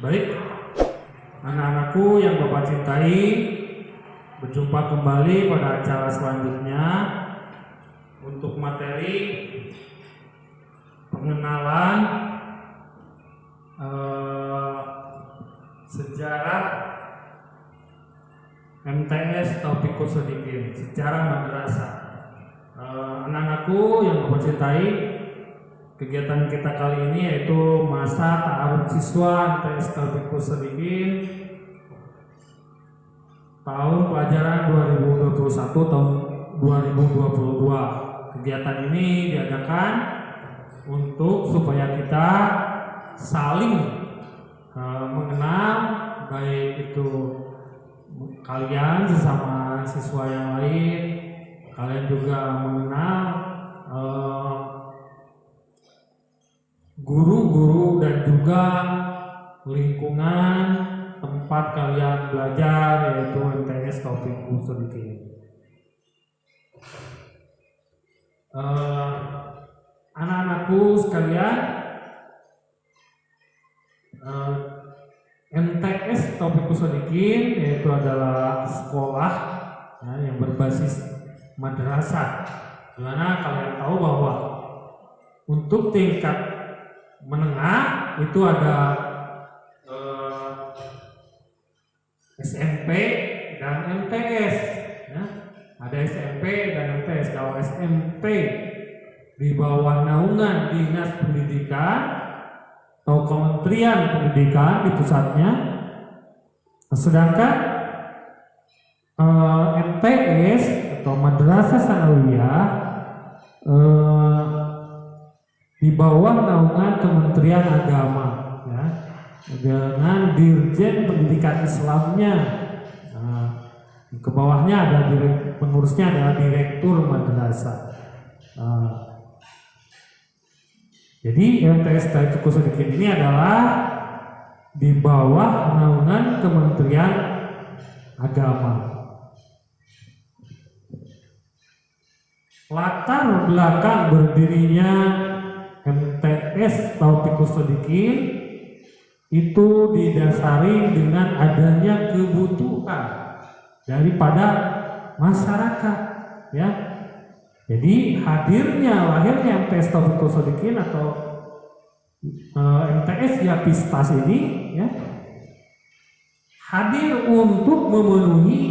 Baik, anak-anakku yang Bapak cintai, berjumpa kembali pada acara selanjutnya untuk materi pengenalan sejarah MTS Taufikus Shodikin, sejarah madrasah. Anak-anakku yang Bapak cintai, kegiatan kita kali ini yaitu masa ta'aruf siswa MTS Taufikus Shodikin tahun pelajaran 2021 tahun 2022. Kegiatan ini diadakan untuk supaya kita saling mengenal, baik itu kalian sesama siswa yang lain, kalian juga mengenal guru-guru dan juga lingkungan tempat kalian belajar, yaitu MTS Taufikus Shodikin. Anak-anakku sekalian, MTS Taufikus Shodikin yaitu adalah sekolah yang berbasis madrasah, dimana kalian tahu bahwa untuk tingkat menengah itu ada SMP dan MTS, ya. Ada SMP dan MTS. Kalau SMP di bawah naungan Dinas Pendidikan atau Kementerian Pendidikan di pusatnya, sedangkan MTS atau Madrasah Sanawiyah di bawah naungan Kementerian Agama, ya, dengan Dirjen Pendidikan Islamnya. Ke bawahnya ada pengurusnya adalah Direktur Madrasah. Jadi MTS Taufikus Shodikin ini adalah di bawah naungan Kementerian Agama. Latar belakang berdirinya MTS Taufikus Shodikin itu didasari dengan adanya kebutuhan daripada masyarakat, ya. Jadi lahirnya MTS Taufikus Shodikin atau MTS Yapistas ini, ya, hadir untuk memenuhi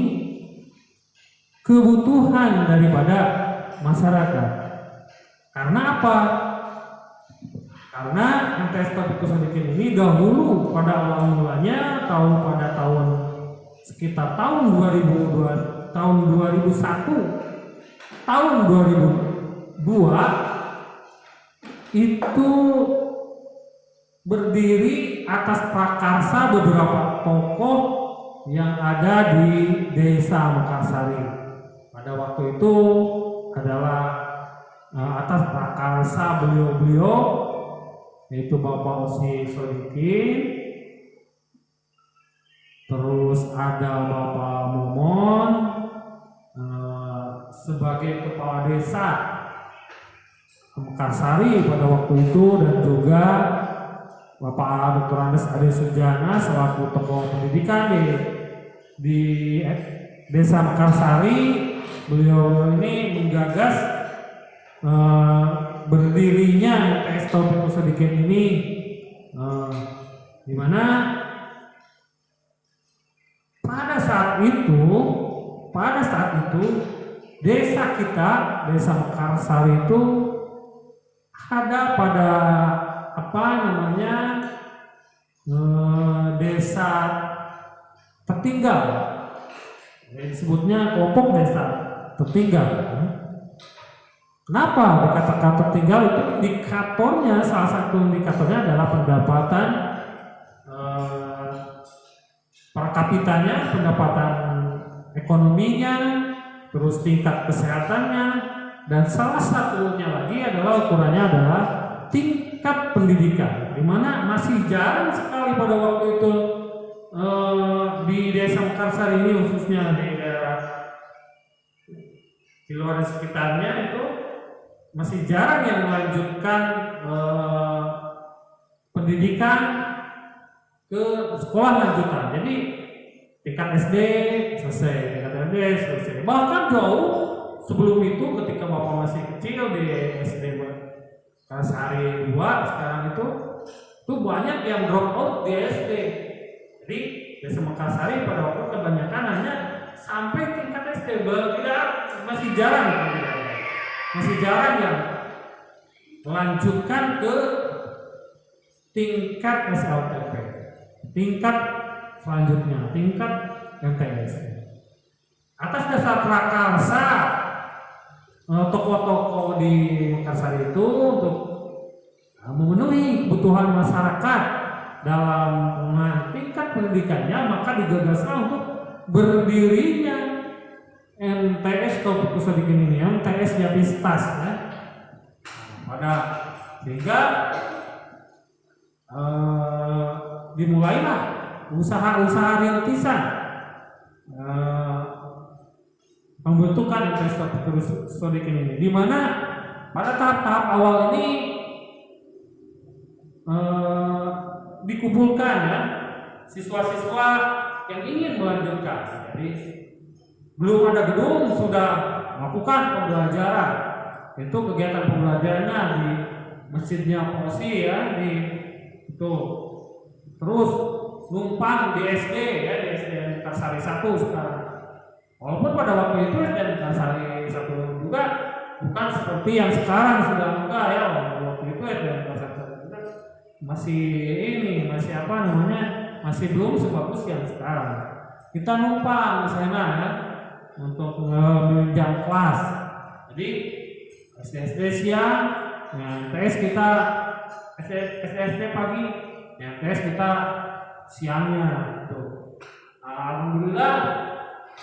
kebutuhan daripada masyarakat. Karena apa? Karena MTS Taufikus Shodikin ini dahulu pada awal mulanya pada tahun sekitar tahun 2002, tahun 2001, tahun 2002 itu berdiri atas prakarsa beberapa tokoh yang ada di Desa Mekarsari. Pada waktu itu adalah atas prakarsa beliau-beliau, yaitu Bapak Osi Shodikin, terus ada Bapak Momon sebagai kepala desa Mekarsari pada waktu itu, dan juga Bapak Dr. Andes Ade Sujana selaku tokoh pendidikan di Desa Mekarsari. Beliau ini menggagas berdirinya MTS Taufikus Shodikin ini, di mana pada saat itu desa kita, Desa Mekarsari itu ada pada desa tertinggal, disebutnya kelompok desa tertinggal. Kenapa dikatakan tertinggal? Itu indikatornya, salah satu indikatornya adalah pendapatan per kapitanya, pendapatan ekonominya, terus tingkat kesehatannya, dan salah satunya lagi adalah ukurannya adalah tingkat pendidikan, di mana masih jarang sekali pada waktu itu di Desa Mekarsari ini, khususnya di daerah di luar sekitarnya, itu masih jarang yang melanjutkan pendidikan ke sekolah lanjutan. Jadi tingkat SD selesai, tingkat SD selesai. Bahkan jauh sebelum itu ketika Bapak masih kecil di SD Kasari 2 sekarang itu banyak yang drop out di SD. Jadi desa Mekarsari pada waktu kebanyakan hanya sampai tingkat SD, tidak masih jarang yang melanjutkan ke tingkat SLTP, tingkat selanjutnya, tingkat MTS. Atas dasar prakarsa tokoh-tokoh di Mekarsari itu untuk memenuhi kebutuhan masyarakat dalam tingkat pendidikannya, maka digagaslah untuk berdirinya MTS Topik Kusodikin ini, MTS Jatistas ya. Sehingga dimulailah usaha-usaha rintisan pembentukan MTS Topik Kusodikin ini, di mana pada tahap-tahap awal ini dikumpulkan ya siswa-siswa yang ingin melanjutkan. Jadi belum ada gedung sudah melakukan pembelajaran. Itu kegiatan pembelajarannya di masjidnya Posi ya, di itu. Terus numpang di SD ya, di SD Mekarsari 1 sekarang. Walaupun pada waktu itu SD Mekarsari 1 juga bukan seperti yang sekarang, sudah enggak ya. Waktu itu SD Mekarsari 1 juga masih belum sebagus yang sekarang. Kita numpang di sana ya untuk menunjang kelas. Jadi SD siang, MTS kita SD pagi, MTS kita siangnya gitu. Alhamdulillah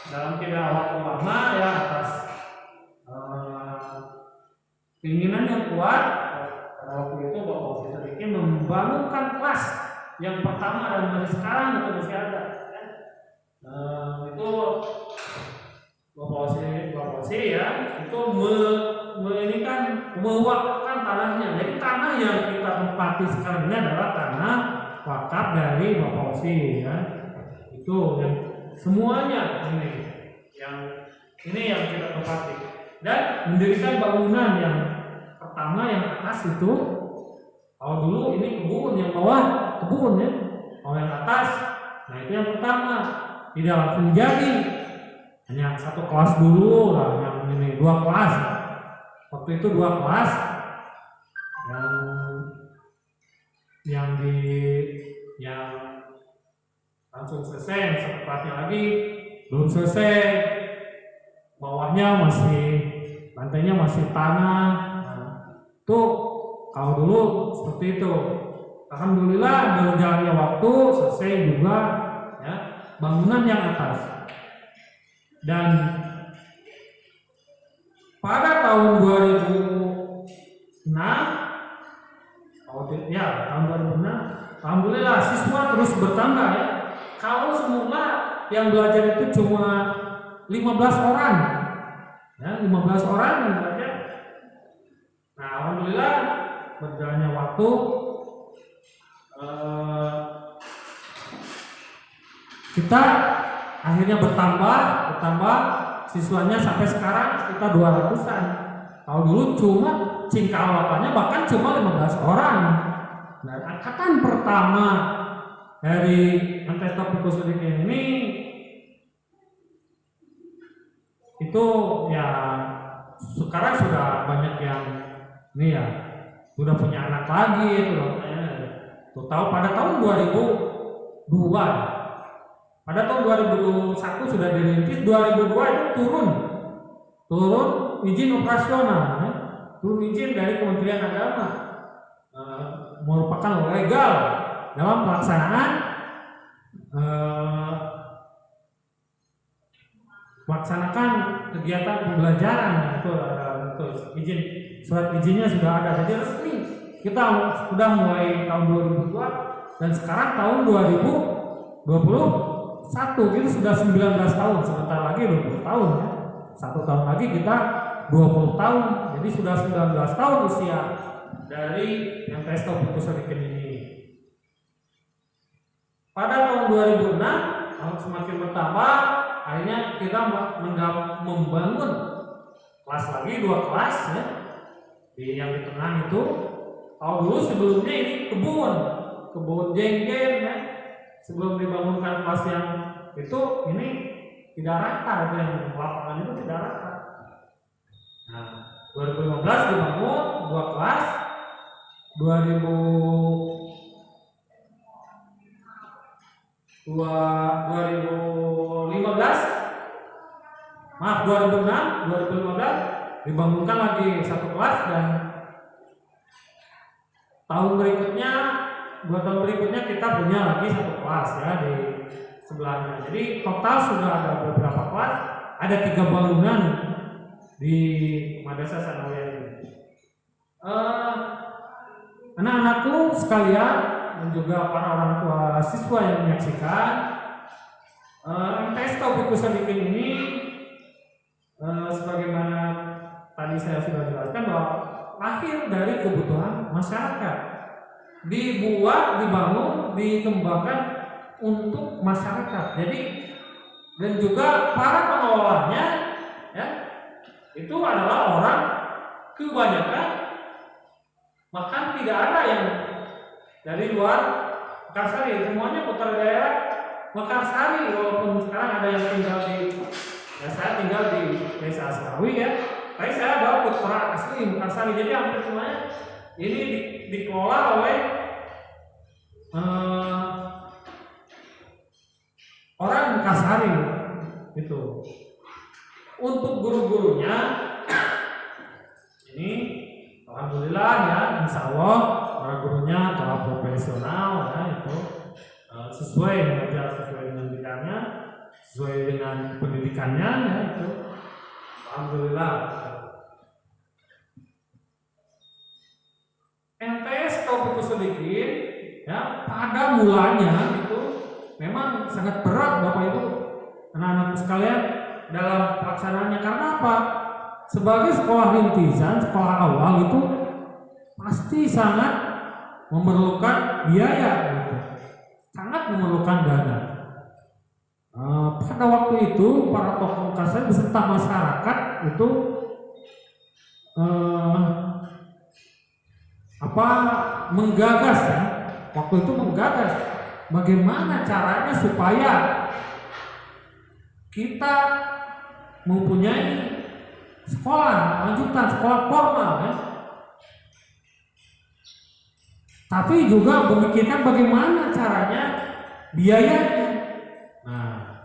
dalam tidak waktu lama ya, atas keinginan yang kuat pada waktu itu Bapak sedikit membangunkan kelas yang pertama dan dari sekarang itu masih ada. Itu Bapak ya, itu mewakafkan tanahnya. Jadi tanah yang kita tempati sekarang ini adalah tanah wakaf dari Bapak Osi ya. Itu yang semuanya yang kita tempati. Dan mendirikan bangunan yang pertama yang atas itu, kalau dulu ini kebun, yang bawah kebun ya. Kalau yang atas, nah itu yang pertama. Tidak langsung jadi, hanya satu kelas dulu lah, yang ini 2 kelas. Waktu itu 2 kelas yang langsung selesai, satu kelasnya lagi belum selesai, bawahnya lantainya masih tanah. Tuh kalau dulu seperti itu. Alhamdulillah berjalannya waktu selesai juga ya bangunan yang atas. Dan pada tahun 2006 alhamdulillah siswa terus bertambah ya. Kalau semula yang belajar itu cuma 15 orang ya, 15 orang yang belajar. Nah alhamdulillah berjalannya waktu kita akhirnya bertambah siswanya sampai sekarang sekitar 200-an. Kalau dulu cuma cingkalapannya bahkan cuma 15 orang. Nah, angkatan pertama dari MTS Topik Kusodikin ini itu ya sekarang sudah banyak yang ini ya sudah punya anak lagi itu loh. Tuh tahu pada tahun 2002. Pada tahun 2001 sudah dirintis, 2002 itu turun izin operasional, ya. Turun izin dari Kementerian Agama, merupakan legal dalam pelaksanaan melaksanakan kegiatan pembelajaran. Itu izin, surat izinnya sudah ada, jadi resmi. Kita sudah mulai tahun 2002 dan sekarang tahun 2021 itu sudah 19 tahun, sebentar lagi 20 tahun ya. 1 tahun lagi kita 20 tahun, jadi sudah 19 tahun usia dari MTS Topik Kusodikin ini. Pada tahun 2006 tahun semakin bertambah, akhirnya kita membangun kelas lagi, 2 kelas ya. Yang di tengah itu, kalau dulu sebelumnya ini kebun jengger ya. Sebelum dibangunkan kelas yang itu, ini tidak rata, yang lapangan itu tidak rata. Nah, 2015 dibangun 2 kelas, 2015 dibangunkan lagi 1 kelas, dan tahun berikutnya 2 tahun berikutnya kita punya lagi 1 kelas ya di sebelahnya. Jadi total sudah ada beberapa kelas, ada 3 bangunan di Madrasah Sanawiyah ini. Anak-anakku sekalian dan juga para orang tua siswa yang menyaksikan, MTS Taufiq Kusadikin ini sebagaimana tadi saya sudah jelaskan bahwa lahir dari kebutuhan masyarakat, dibangun, dikembangkan untuk masyarakat. Jadi dan juga para pengelolanya ya, itu adalah orang kebanyakan, bahkan tidak ada yang dari luar Mekarsari, semuanya putra daerah Mekarsari. Walaupun sekarang ada yang tinggal saya tinggal di Desa Asrawi ya, tapi saya adalah putra asli Mekarsari. Jadi hampir semuanya ini dikelola oleh orang Mekarsari itu. Untuk guru-gurunya ini alhamdulillah ya, insya Allah para gurunya telah profesional ya, itu sesuai mengajar sesuai dengan bidangnya, sesuai dengan pendidikannya ya, itu alhamdulillah. MTS Taufiq Kusadikin ya, pada mulanya itu memang sangat berat Bapak Ibu, anak-anak sekalian, dalam pelaksanaannya. Karena apa? Sebagai sekolah rintisan, sekolah awal itu pasti sangat memerlukan biaya gitu. Sangat memerlukan dana. Pada waktu itu para tokoh Mekarsari beserta masyarakat itu menggagas ya. Waktu itu menggagas bagaimana caranya supaya kita mempunyai sekolah lanjutan, sekolah formal ya. Tapi juga memikirkan bagaimana caranya biayanya. Nah,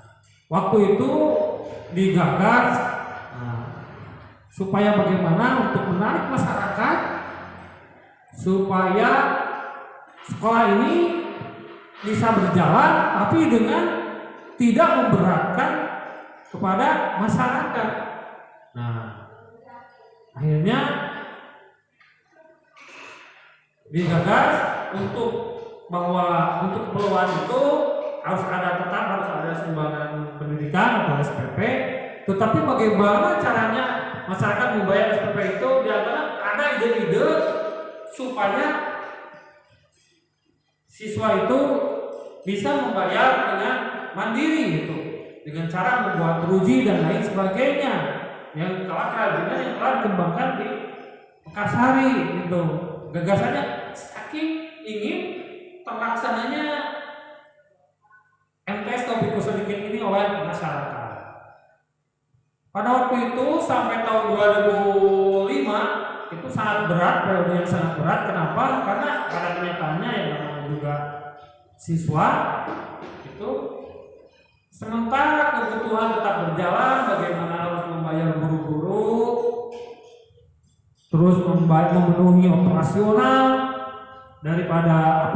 waktu itu digagas supaya bagaimana untuk menarik masyarakat supaya sekolah ini bisa berjalan, tapi dengan tidak memberatkan kepada masyarakat. Nah, akhirnya digagas untuk keperluan itu harus ada sumbangan pendidikan atau SPP. Tetapi bagaimana caranya masyarakat membayar SPP itu? Di antara ada ide-ide supaya siswa itu bisa membayar dengan mandiri gitu, dengan cara membuat teruji dan lain sebagainya yang kerajinan yang telah dikembangkan di Mekarsari gitu. Gagasannya saking ingin terlaksananya MTS Taufiq Kusadikin ini oleh masyarakat. Pada waktu itu sampai tahun 2005 itu sangat berat, periode yang sangat berat. Kenapa? Karena pada kenyataannya yang namanya juga siswa itu, sementara kebutuhan tetap berjalan, bagaimana harus membayar guru-guru, terus memenuhi operasional daripada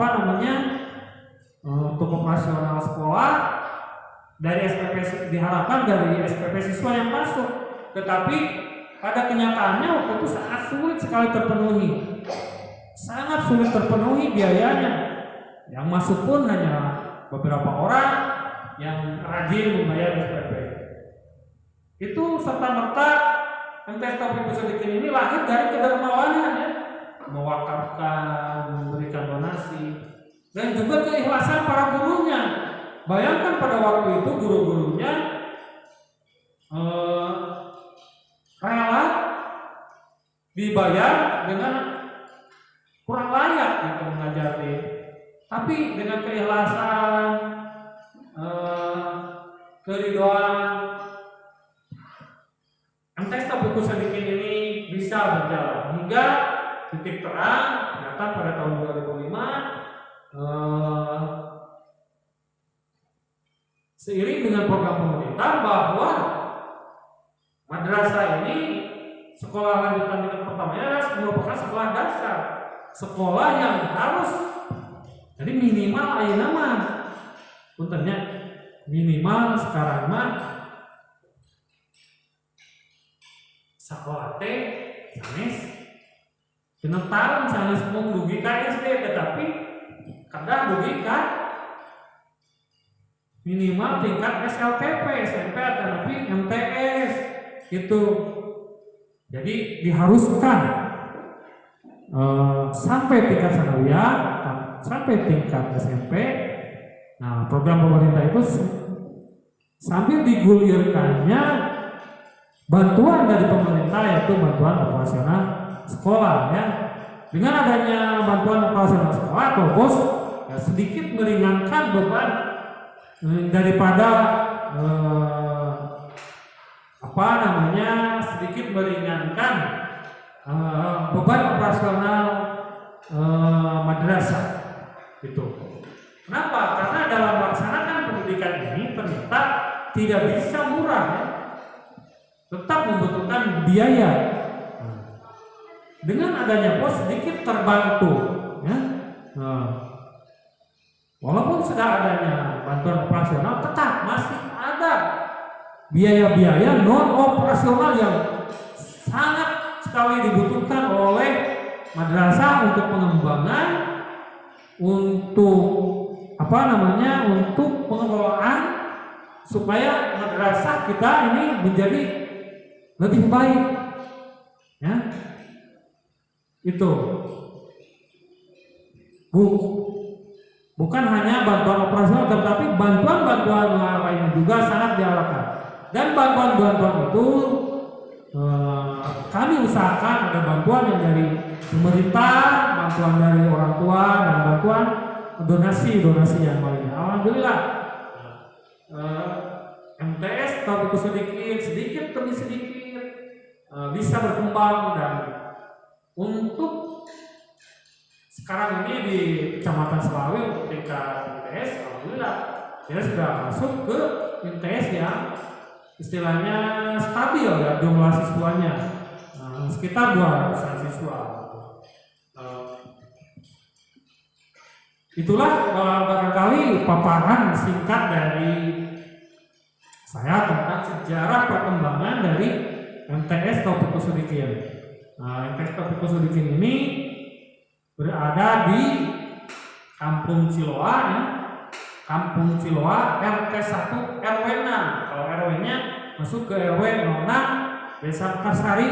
untuk operasional sekolah dari SPP, diharapkan dari SPP siswa yang masuk, tetapi pada kenyataannya waktu itu sangat sulit sekali terpenuhi, sangat sulit terpenuhi biayanya. Yang masuk pun hanya beberapa orang yang rajin membayar SPP. Itu serta-merta MTS Taufiq Kusadikin ini lahir dari kedermawanan ya, mewakafkan, memberikan donasi. dan juga keikhlasan para gurunya. Bayangkan pada waktu itu guru-gurunya rela dibayar dengan kurang layak gitu mengajari, tapi dengan keikhlasan, keridoan, MTS Taufikus Shodikin ini bisa berjalan hingga titik terang. Ternyata pada tahun 2005 seiring dengan program pemerintah bahwa madrasah ini sekolah lanjutan tingkat pertamanya adalah merupakan sekolah dasar, sekolah yang harus jadi minimal ayeuna mah puntennya minimal sekarang mah sekolah teh sanes genep tahun sanes mung dugi ka SD, tetapi kadang dugi ka minimal tingkat SLTP, SMP atau lebih MTS gitu. Jadi diharuskan sampai tingkat sanawiyah, sampai tingkat SMP. Nah, program pemerintah itu sambil digulirkannya bantuan dari pemerintah, yaitu bantuan operasional sekolah ya. Dengan adanya bantuan operasional sekolah, Tobos ya, sedikit meringankan beban daripada sedikit meringankan beban operasional madrasah itu. Kenapa? Karena dalam melaksanakan pendidikan ini ternyata tidak bisa murah ya. Tetap membutuhkan biaya. Dengan adanya pos sedikit terbantu ya. Walaupun sudah adanya bantuan operasional, tetap masih ada biaya-biaya non operasional yang sangat sekali dibutuhkan oleh madrasah untuk pengembangan, untuk untuk pengelolaan supaya madrasah kita ini menjadi lebih baik, ya. Itu bukan hanya bantuan operasional, tetapi bantuan-bantuan lainnya juga sangat diarahkan. Dan bantuan-bantuan itu kami usahakan ada bantuan yang dari pemerintah, bantuan dari orang tua, dan bantuan donasi yang lainnya. Alhamdulillah MTS Taufikus Shodikin sedikit demi sedikit bisa berkembang, dan untuk sekarang ini di Kecamatan Selawi untuk tingkat MTS, alhamdulillah kita sudah masuk ke MTS yang istilahnya stabil ya jumlah siswanya, sekitar 200 siswa. Itulah barangkali paparan singkat dari saya tentang sejarah perkembangan dari MTS Taufikus Shodikin. MTS Taufikus Shodikin ini berada di Kampung Ciloa ya. Kampung Ciloa RT 1 RW 6. Kalau RW-nya masuk ke RW 06 Desa Mekarsari,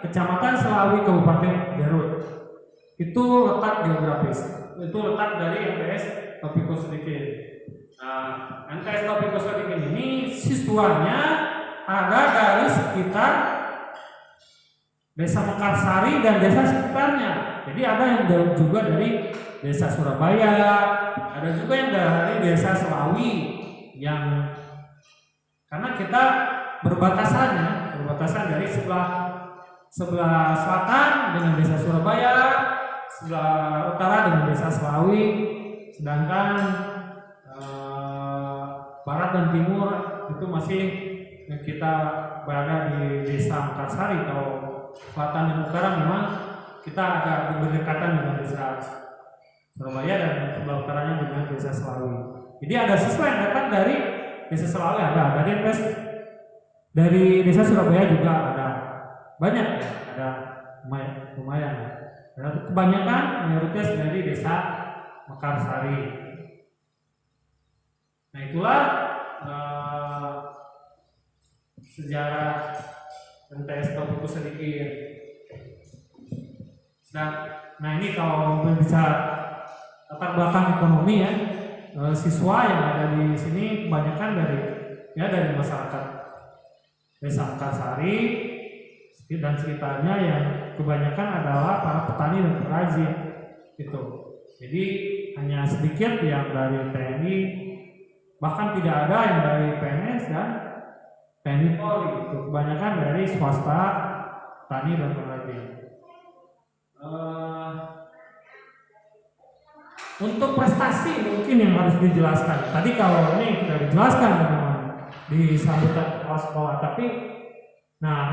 Kecamatan Selawi, Kabupaten Garut. Itu letak geografis. Itu letak dari MTS Taufikus Shodikin. MTS Taufikus Shodikin ini siswanya ada dari sekitar Desa Mekarsari dan desa sekitarnya. Jadi ada yang juga dari Desa Surabaya, ada juga yang dari Desa Selawi, yang karena kita berbatasan dari sebelah selatan dengan Desa Surabaya, sebelah utara dengan Desa Selawi, sedangkan barat dan timur itu masih kita berada di Desa Mekarsari. Kalau selatan dan utara memang kita agak berdekatan dengan Desa Surabaya, dan sebelah utaranya dengan Desa Selawi. Jadi ada siswa yang datang dari Desa Selawi, ada dari Desa Surabaya juga ada banyak ya, ada lumayan. Dan kebanyakan mayoritas dari Desa Mekarsari. Nah, itulah sejarah MTS Taufikus Shodikin. Nah ini kalau berbicara latar belakang ekonomi ya, siswa yang ada di sini kebanyakan dari masyarakat Desa Antarsari dan sekitarnya, yang kebanyakan adalah para petani dan perajin gitu. Jadi hanya sedikit yang dari TNI, bahkan tidak ada yang dari PNS dan TNI Polri, gitu. Kebanyakan dari swasta, petani dan perajin. Untuk prestasi mungkin yang harus dijelaskan. Tadi kalau ini sudah dijelaskan teman-teman di sambutan kepala sekolah, tapi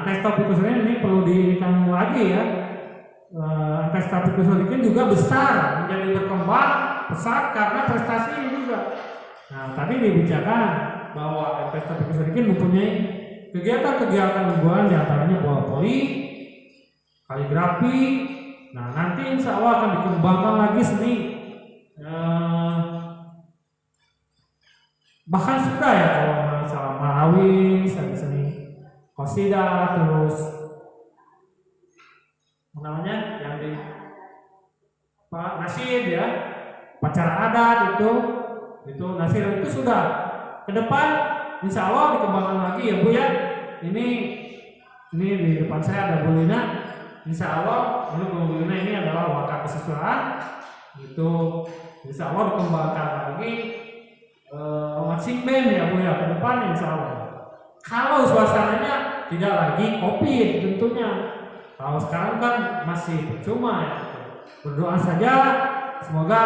tes topikus ini perlu diingatkan lagi ya. Tes topikus ini juga besar, menjadi berkembang pesat karena prestasi ini juga. Nah, tadi dibicarakan bahwa tes topikus ini mempunyai kegiatan-kegiatan unggulan, diantaranya bola voli, kaligrafi. Nah, nanti insya Allah akan dikembangkan lagi seni. Bahkan sudah ya, kalau masalah Marawi, seni qasidah, terus namanya yang di nasyid ya, upacara adat itu nasyid itu sudah. Ke depan insya Allah dikembangkan lagi ya Bu ya. Ini di depan saya ada Bu Lina. Insya Allah Bu Lina ini adalah wakil kesiswaan. Itu insya Allah dikembangkan lagi marching band ya Bu ya ke depan insya Allah. Kalau suasananya tidak lagi COVID tentunya. Kalau sekarang kan masih percuma ya. Berdoa saja semoga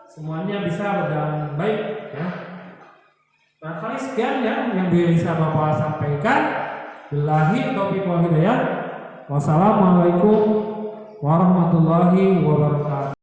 semuanya bisa berjalan baik ya. Barangkali sekian ya yang bisa Bapak sampaikan. Billahi taufiq wal hidayah. Wassalamualaikum warahmatullahi wabarakatuh.